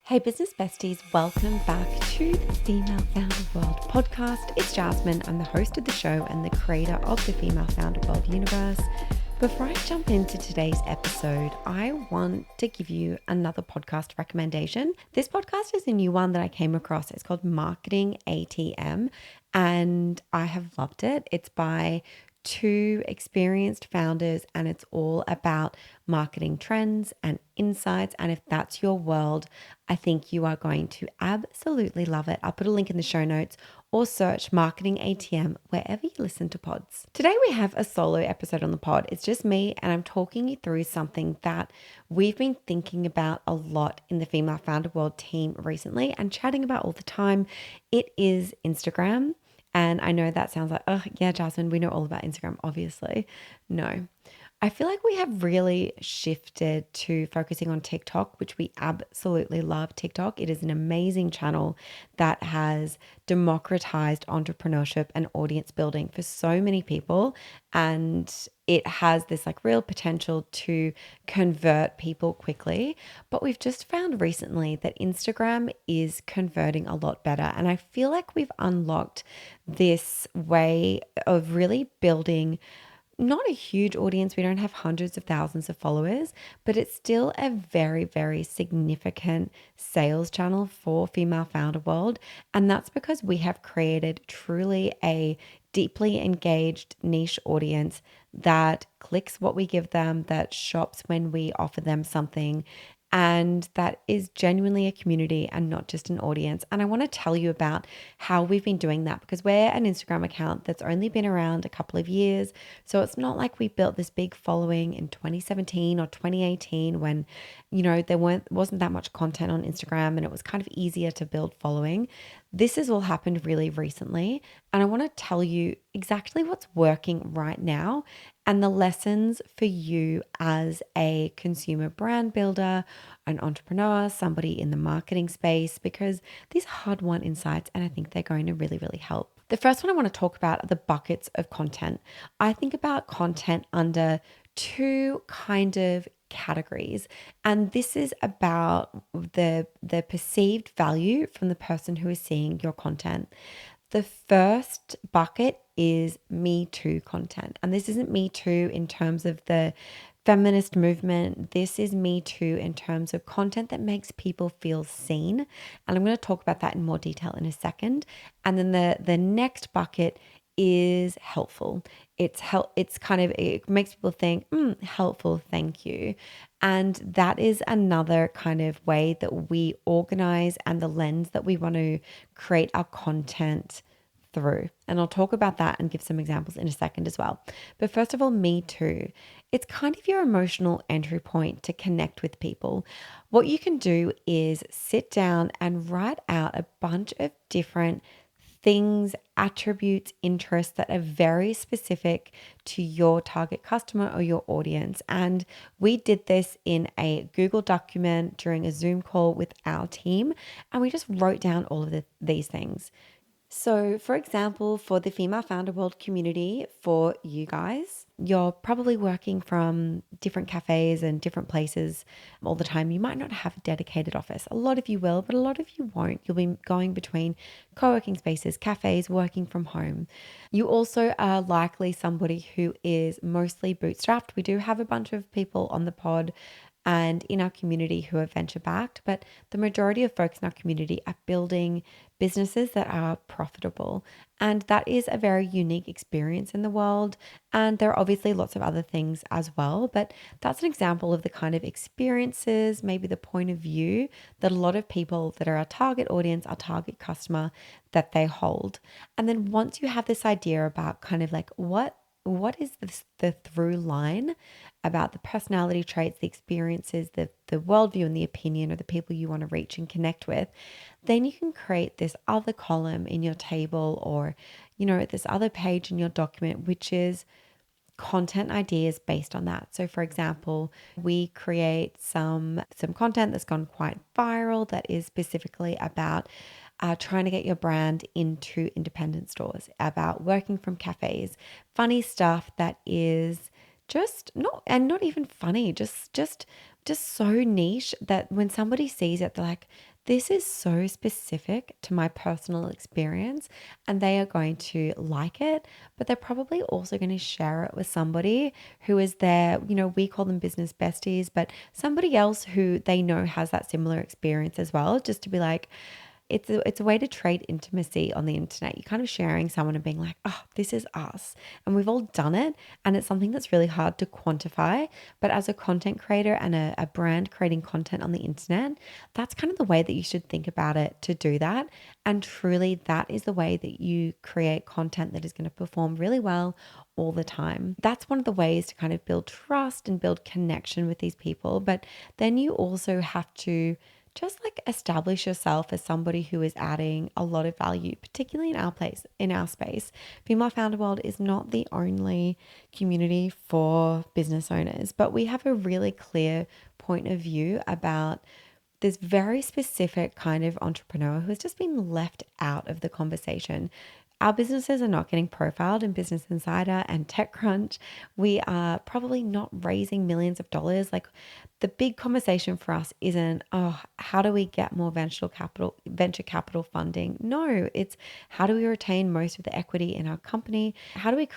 Hey, business besties, welcome back to the Female Founder World podcast. It's Jasmine. I'm the host of the show and the creator of the Female Founder World universe. Before I jump into today's episode, I want to give you another podcast recommendation. This podcast is a new one that I came across. It's called Marketing ATM, and I have loved it. It's by two experienced founders, and it's all about marketing trends and insights. And if that's your world, I think you are going to absolutely love it. I'll put a link in the show notes or search Marketing ATM wherever you listen to pods. Today we have a solo episode on the pod. It's just me, and I'm talking you through something that we've been thinking about a lot in the Female Founder World team recently and chatting about all the time. It is Instagram. And I know that sounds like, oh, yeah, Jasmine, we know all about Instagram, obviously. No. I feel like we have really shifted to focusing on TikTok, which we absolutely love. TikTok, it is an amazing channel that has democratized entrepreneurship and audience building for so many people. And it has this like real potential to convert people quickly. But we've just found recently that Instagram is converting a lot better. And I feel like we've unlocked this way of really building not a huge audience. We don't have hundreds of thousands of followers, but it's still a very, very significant sales channel for Female Founder World. And that's because we have created truly a deeply engaged niche audience that clicks what we give them, that shops when we offer them something, and that is genuinely a community and not just an audience. And I want to tell you about how we've been doing that, because we're an Instagram account that's only been around a couple of years. So it's not like we built this big following in 2017 or 2018 when, there wasn't that much content on Instagram and it was kind of easier to build following. This has all happened really recently. And I want to tell you exactly what's working right now and the lessons for you as a consumer brand builder, an entrepreneur, somebody in the marketing space, because these are hard-won insights and I think they're going to really, really help. The first one I want to talk about are the buckets of content. I think about content under two kind of categories, and this is about the perceived value from the person who is seeing your content. The first bucket is Me Too content. And this isn't Me Too in terms of the feminist movement. This is Me Too in terms of content that makes people feel seen. And I'm going to talk about that in more detail in a second. And then the next bucket is helpful. It makes people think, helpful, thank you. And that is another kind of way that we organize and the lens that we want to create our content through. And I'll talk about that and give some examples in a second as well. But first of all, Me Too. It's kind of your emotional entry point to connect with people. What you can do is sit down and write out a bunch of different things, attributes, interests that are very specific to your target customer or your audience. And we did this in a Google document during a Zoom call with our team, and we just wrote down all of these things. So, for example, for the Female Founder World community, for you guys, you're probably working from different cafes and different places all the time. You might not have a dedicated office. A lot of you will, but a lot of you won't. You'll be going between co-working spaces, cafes, working from home. You also are likely somebody who is mostly bootstrapped. We do have a bunch of people on the pod and in our community who are venture backed, but the majority of folks in our community are building businesses that are profitable. And that is a very unique experience in the world. And there are obviously lots of other things as well, but that's an example of the kind of experiences, maybe the point of view that a lot of people that are our target audience, our target customer, that they hold. And then once you have this idea about kind of like what is the through line about the personality traits, the experiences, the worldview and the opinion of the people you want to reach and connect with, then you can create this other column in your table or, this other page in your document, which is content ideas based on that. So for example, we create some content that's gone quite viral that is specifically about trying to get your brand into independent stores, about working from cafes, funny stuff that is just not even funny, just so niche that when somebody sees it, they're like, this is so specific to my personal experience and they are going to like it, but they're probably also going to share it with somebody who is there. We call them business besties, but somebody else who they know has that similar experience as well, just to be like, it's a way to trade intimacy on the internet. You're kind of sharing someone and being like, oh, this is us. And we've all done it. And it's something that's really hard to quantify. But as a content creator and a brand creating content on the internet, that's kind of the way that you should think about it to do that. And truly, that is the way that you create content that is going to perform really well all the time. That's one of the ways to kind of build trust and build connection with these people. But then you also have to just like establish yourself as somebody who is adding a lot of value, particularly in our space. Female Founder World is not the only community for business owners, but we have a really clear point of view about this very specific kind of entrepreneur who has just been left out of the conversation. Our businesses are not getting profiled in Business Insider and TechCrunch. We are probably not raising millions of dollars. Like, the big conversation for us isn't, oh, how do we get more venture capital funding? No, it's how do we retain most of the equity in our company? How do we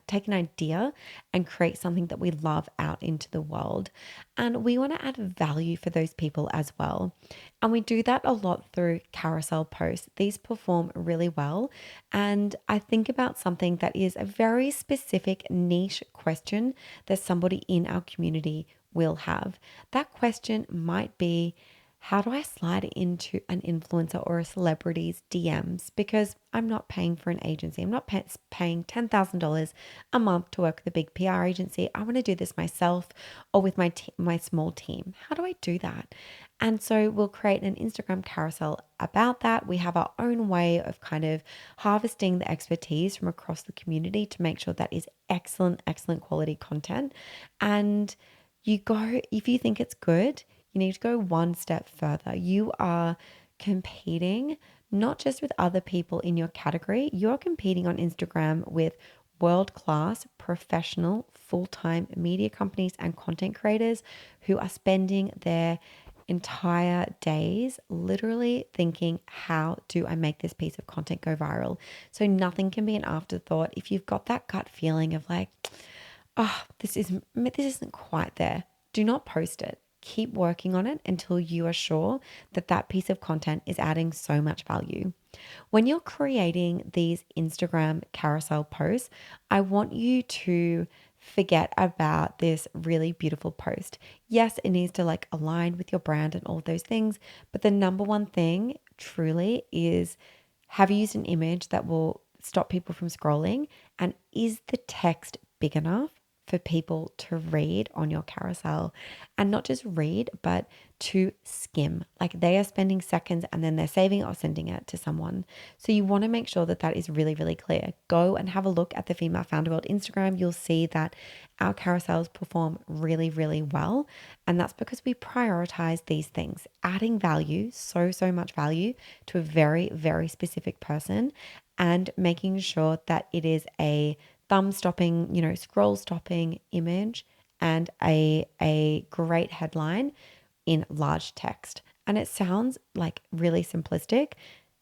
take an idea and create something that we love out into the world? And we want to add value for those people as well. And we do that a lot through carousel posts. These perform really well. And I think about something that is a very specific niche question that somebody in our community will have. That question might be, how do I slide into an influencer or a celebrity's DMs? Because I'm not paying for an agency. I'm not paying $10,000 a month to work with a big PR agency. I want to do this myself or with my small team. How do I do that? And so we'll create an Instagram carousel about that. We have our own way of kind of harvesting the expertise from across the community to make sure that is excellent, excellent quality content. And if you think it's good, you need to go one step further. You are competing not just with other people in your category, you're competing on Instagram with world-class, professional, full-time media companies and content creators who are spending their entire days literally thinking, how do I make this piece of content go viral? So nothing can be an afterthought. If you've got that gut feeling of like, oh, this isn't quite there, do not post it. Keep working on it until you are sure that that piece of content is adding so much value. When you're creating these Instagram carousel posts, I want you to forget about this really beautiful post. Yes, it needs to like align with your brand and all those things, but the number one thing truly is, have you used an image that will stop people from scrolling? And is the text big enough for people to read on your carousel? And not just read, but to skim. Like, they are spending seconds and then they're saving it or sending it to someone. So you want to make sure that that is really, really clear. Go and have a look at the Female Founder World Instagram. You'll see that our carousels perform really, really well. And that's because we prioritize these things, adding value, so much value to a very, very specific person, and making sure that it is a thumb stopping, scroll stopping image and a great headline in large text. And it sounds like really simplistic,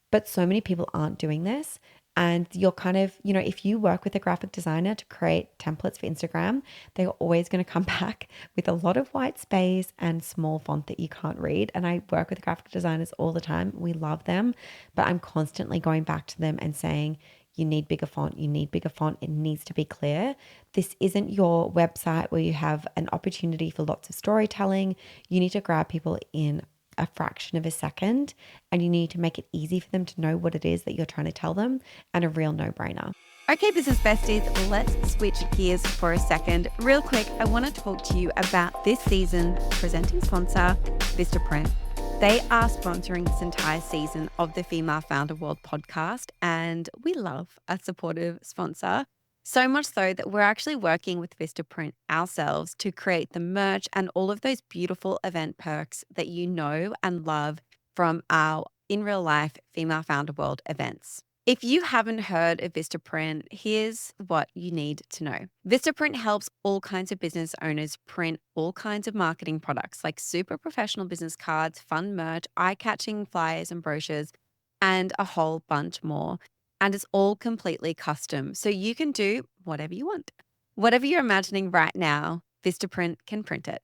but so many people aren't doing this. And you're kind of, if you work with a graphic designer to create templates for Instagram, they're always going to come back with a lot of white space and small font that you can't read. And I work with graphic designers all the time. We love them, but I'm constantly going back to them and saying, you need bigger font. You need bigger font. It needs to be clear. This isn't your website where you have an opportunity for lots of storytelling. You need to grab people in a fraction of a second, and you need to make it easy for them to know what it is that you're trying to tell them, and a real no-brainer. Okay, business besties, let's switch gears for a second. Real quick, I want to talk to you about this season's presenting sponsor, Vistaprint. They are sponsoring this entire season of the Female Founder World podcast, and we love a supportive sponsor. So much so that we're actually working with Vistaprint ourselves to create the merch and all of those beautiful event perks that you know and love from our in real life Female Founder World events. If you haven't heard of Vistaprint, here's what you need to know. Vistaprint helps all kinds of business owners print all kinds of marketing products like super professional business cards, fun merch, eye-catching flyers and brochures, and a whole bunch more. And it's all completely custom, so you can do whatever you want. Whatever you're imagining right now, Vistaprint can print it.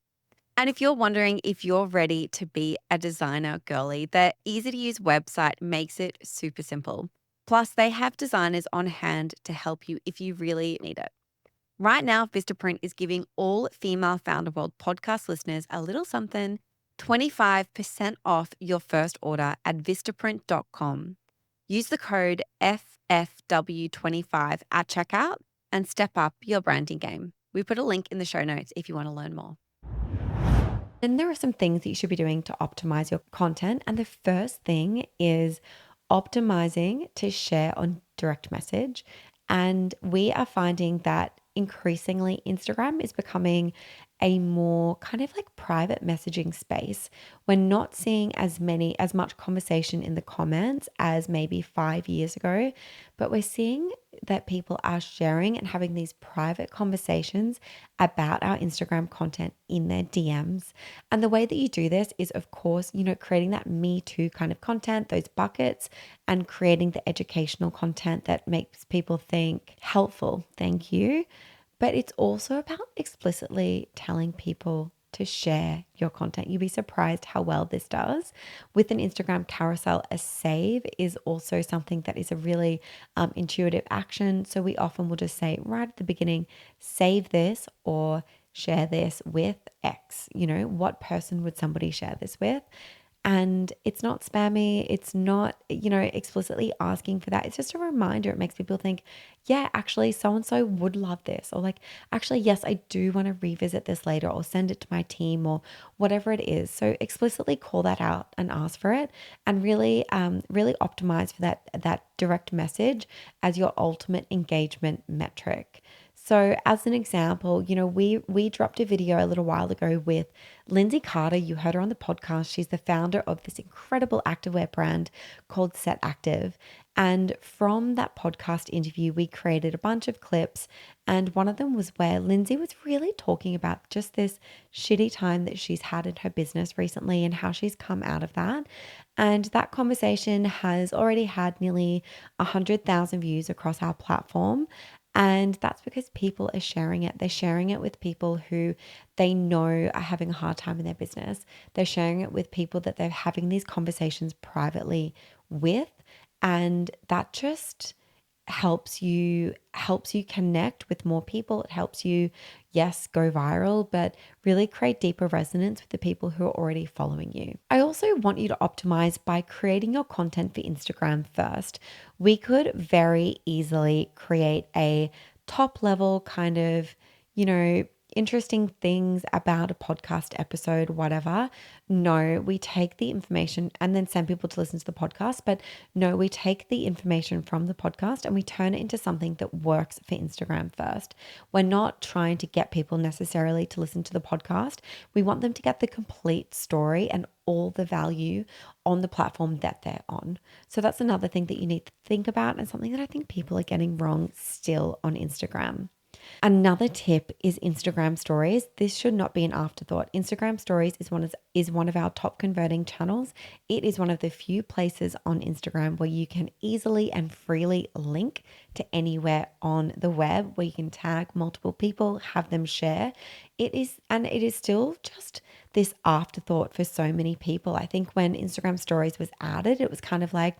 And if you're wondering if you're ready to be a designer girly, their easy to use website makes it super simple. Plus, they have designers on hand to help you if you really need it. Right now, Vistaprint is giving all Female Founder World podcast listeners a little something, 25% off your first order at vistaprint.com. Use the code FFW25 at checkout and step up your branding game. We put a link in the show notes if you want to learn more. Then there are some things that you should be doing to optimize your content. And the first thing is optimizing to share on direct message. And we are finding that increasingly Instagram is becoming a more kind of like private messaging space. We're not seeing as much conversation in the comments as maybe 5 years ago, but we're seeing that people are sharing and having these private conversations about our Instagram content in their DMs. And the way that you do this is, of course, creating that Me Too kind of content, those buckets, and creating the educational content that makes people think helpful. Thank you. But it's also about explicitly telling people to share your content. You'd be surprised how well this does. With an Instagram carousel, a save is also something that is a really intuitive action. So we often will just say right at the beginning, save this or share this with X. What person would somebody share this with? And it's not spammy. It's not, explicitly asking for that. It's just a reminder. It makes people think, yeah, actually, so-and-so would love this. Or like, actually, yes, I do want to revisit this later or send it to my team or whatever it is. So explicitly call that out and ask for it and really, really optimize for that direct message as your ultimate engagement metric. So as an example, we dropped a video a little while ago with Lindsay Carter. You heard her on the podcast. She's the founder of this incredible activewear brand called Set Active. And from that podcast interview, we created a bunch of clips. And one of them was where Lindsay was really talking about just this shitty time that she's had in her business recently and how she's come out of that. And that conversation has already had nearly 100,000 views across our platform. And that's because people are sharing it. They're sharing it with people who they know are having a hard time in their business. They're sharing it with people that they're having these conversations privately with. And that just helps you connect with more people. It helps you, yes, go viral, but really create deeper resonance with the people who are already following you. I also want you to optimize by creating your content for Instagram first. We could very easily create a top level kind of, interesting things about a podcast episode, whatever. No, we take the information and then send people to listen to the podcast. But no, we take the information from the podcast and we turn it into something that works for Instagram first. We're not trying to get people necessarily to listen to the podcast. We want them to get the complete story and all the value on the platform that they're on. So that's another thing that you need to think about and something that I think people are getting wrong still on Instagram. Another tip is Instagram stories. This should not be an afterthought. Instagram stories is one of our top converting channels. It is one of the few places on Instagram where you can easily and freely link to anywhere on the web, where you can tag multiple people, have them share. It is still just this afterthought for so many people. I think when Instagram stories was added, it was kind of like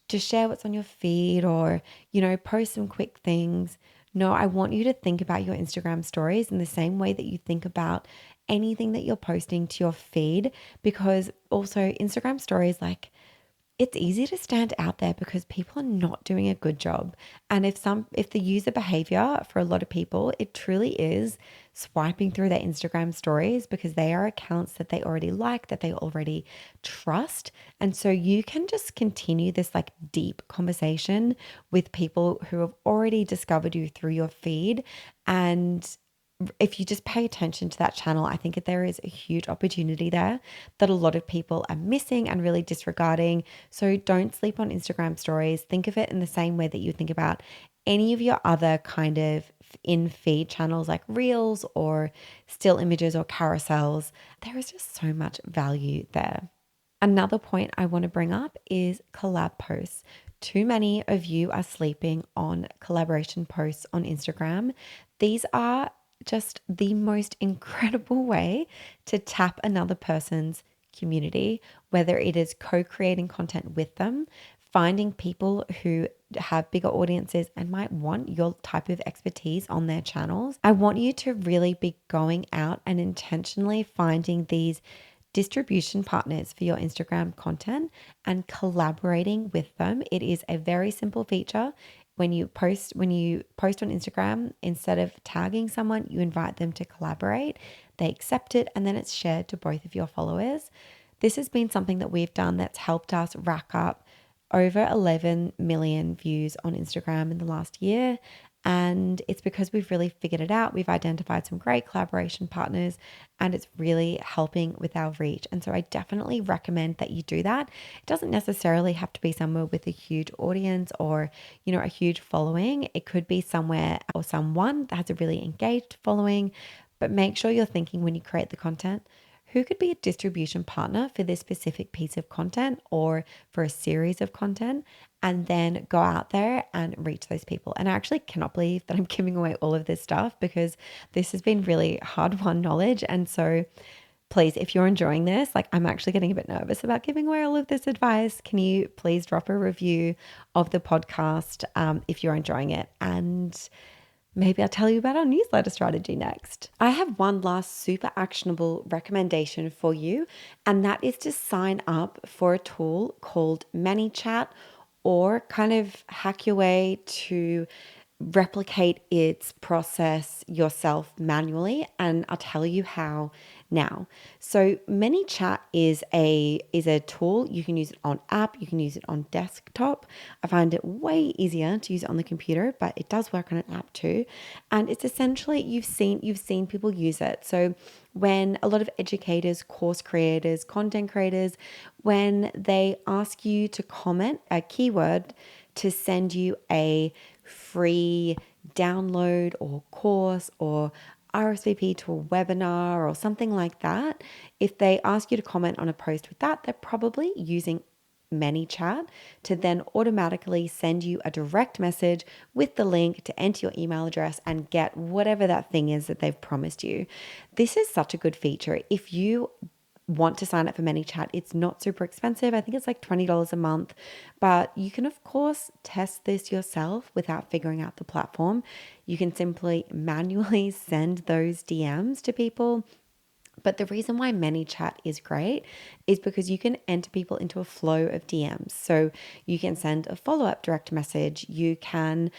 to share what's on your feed or, post some quick things. No, I want you to think about your Instagram stories in the same way that you think about anything that you're posting to your feed, because also Instagram stories, it's easy to stand out there because people are not doing a good job. And if the user behavior for a lot of people, it truly is swiping through their Instagram stories because they are accounts that they already like, that they already trust. And so you can just continue this deep conversation with people who have already discovered you through your feed and if you just pay attention to that channel, I think that there is a huge opportunity there that a lot of people are missing and really disregarding. So don't sleep on Instagram stories. Think of it in the same way that you think about any of your other kind of in feed channels like reels or still images or carousels. There is just so much value there. Another point I want to bring up is collab posts. Too many of you are sleeping on collaboration posts on Instagram. These are just the most incredible way to tap another person's community, whether it is co-creating content with them, finding people who have bigger audiences and might want your type of expertise on their channels. I want you to really be going out and intentionally finding these distribution partners for your Instagram content and collaborating with them. It is a very simple feature. When you post on Instagram, instead of tagging someone, you invite them to collaborate. They accept it and then it's shared to both of your followers. This has been something that we've done that's helped us rack up over 11 million views on Instagram in the last year. And it's because we've really figured it out. We've identified some great collaboration partners and it's really helping with our reach. And so I definitely recommend that you do that. It doesn't necessarily have to be somewhere with a huge audience or, a huge following. It could be somewhere or someone that has a really engaged following, but make sure you're thinking when you create the content, who could be a distribution partner for this specific piece of content or for a series of content, and then go out there and reach those people. And I actually cannot believe that I'm giving away all of this stuff because this has been really hard-won knowledge. And so please, if you're enjoying this, I'm actually getting a bit nervous about giving away all of this advice. Can you please drop a review of the podcast if you're enjoying it? And maybe I'll tell you about our newsletter strategy next. I have one last super actionable recommendation for you, and that is to sign up for a tool called ManyChat, or kind of hack your way to replicate its process yourself manually. And I'll tell you how now. So ManyChat is a tool. You can use it on app, you can use it on desktop. I find it way easier to use it on the computer, but it does work on an app too. And it's essentially you've seen people use it. So when a lot of educators, course creators, content creators, when they ask you to comment a keyword to send you a free download or course or RSVP to a webinar or something like that, if they ask you to comment on a post with that, they're probably using ManyChat to then automatically send you a direct message with the link to enter your email address and get whatever that thing is that they've promised you. This is such a good feature. If you want to sign up for ManyChat, it's not super expensive. I think it's like $20 a month, but you can of course test this yourself without figuring out the platform. You can simply manually send those DMs to people. But the reason why ManyChat is great is because you can enter people into a flow of DMs. So you can send a follow-up direct message. You can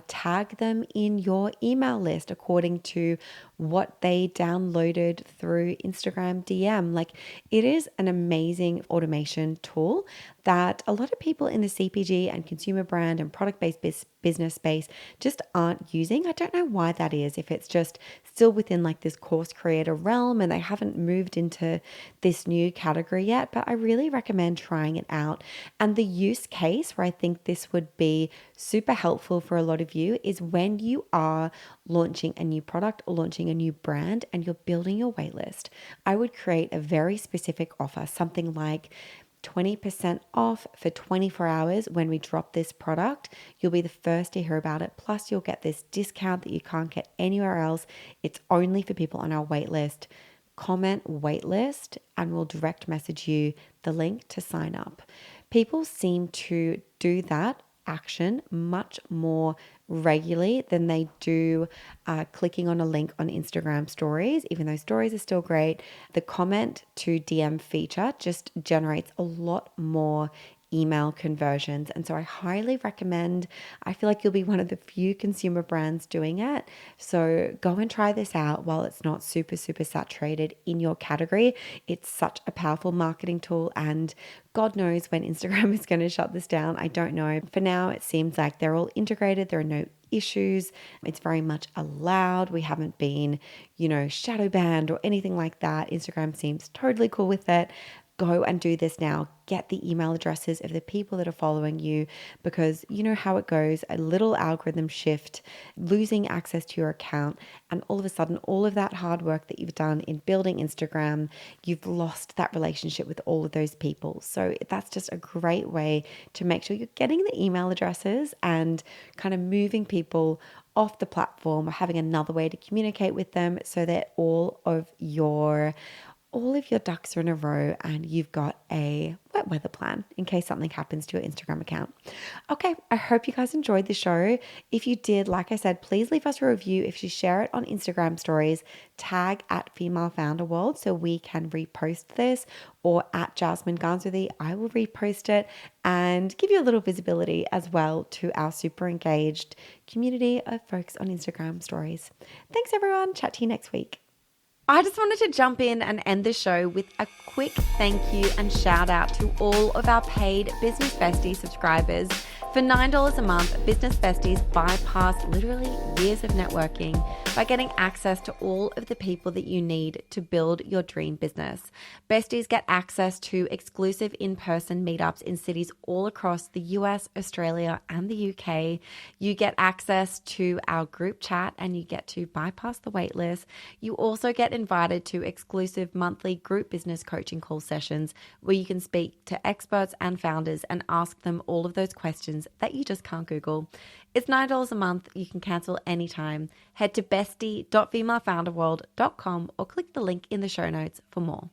tag them in your email list according to what they downloaded through Instagram DM. It is an amazing automation tool that a lot of people in the CPG and consumer brand and product-based business space just aren't using. I don't know why that is, if it's just still within this course creator realm and they haven't moved into this new category yet, but I really recommend trying it out. And the use case where I think this would be super helpful for a lot of you is when you are launching a new product or launching a new brand and you're building your waitlist. I would create a very specific offer, something like 20% off for 24 hours when we drop this product. You'll be the first to hear about it. Plus, you'll get this discount that you can't get anywhere else. It's only for people on our waitlist. Comment waitlist and we'll direct message you the link to sign up. People seem to do that action much more regularly than they do clicking on a link on Instagram stories. Even though stories are still great, the comment to DM feature just generates a lot more email conversions. And so I highly recommend, I feel like you'll be one of the few consumer brands doing it. So go and try this out while it's not super, super saturated in your category. It's such a powerful marketing tool, and God knows when Instagram is going to shut this down. I don't know. For now, it seems like they're all integrated. There are no issues. It's very much allowed. We haven't been, shadow banned or anything like that. Instagram seems totally cool with it. Go and do this now. Get the email addresses of the people that are following you, because you know how it goes. A little algorithm shift, losing access to your account, and all of a sudden, all of that hard work that you've done in building Instagram, you've lost that relationship with all of those people. So that's just a great way to make sure you're getting the email addresses and kind of moving people off the platform, or having another way to communicate with them, so that all of your ducks are in a row and you've got a wet weather plan in case something happens to your Instagram account. Okay, I hope you guys enjoyed the show. If you did, like I said, please leave us a review. If you share it on Instagram stories, tag at Female Founder World so we can repost this, or at Jasmine Garnsworthy, I will repost it and give you a little visibility as well to our super engaged community of folks on Instagram stories. Thanks everyone. Chat to you next week. I just wanted to jump in and end the show with a quick thank you and shout out to all of our paid Business Bestie subscribers. For $9 a month, Business Besties bypass literally years of networking by getting access to all of the people that you need to build your dream business. Besties get access to exclusive in-person meetups in cities all across the US, Australia, and the UK. You get access to our group chat and you get to bypass the waitlist. You also get invited to exclusive monthly group business coaching call sessions where you can speak to experts and founders and ask them all of those questions that you just can't Google. It's $9 a month. You can cancel anytime. Head to bestie.femalefounderworld.com or click the link in the show notes for more.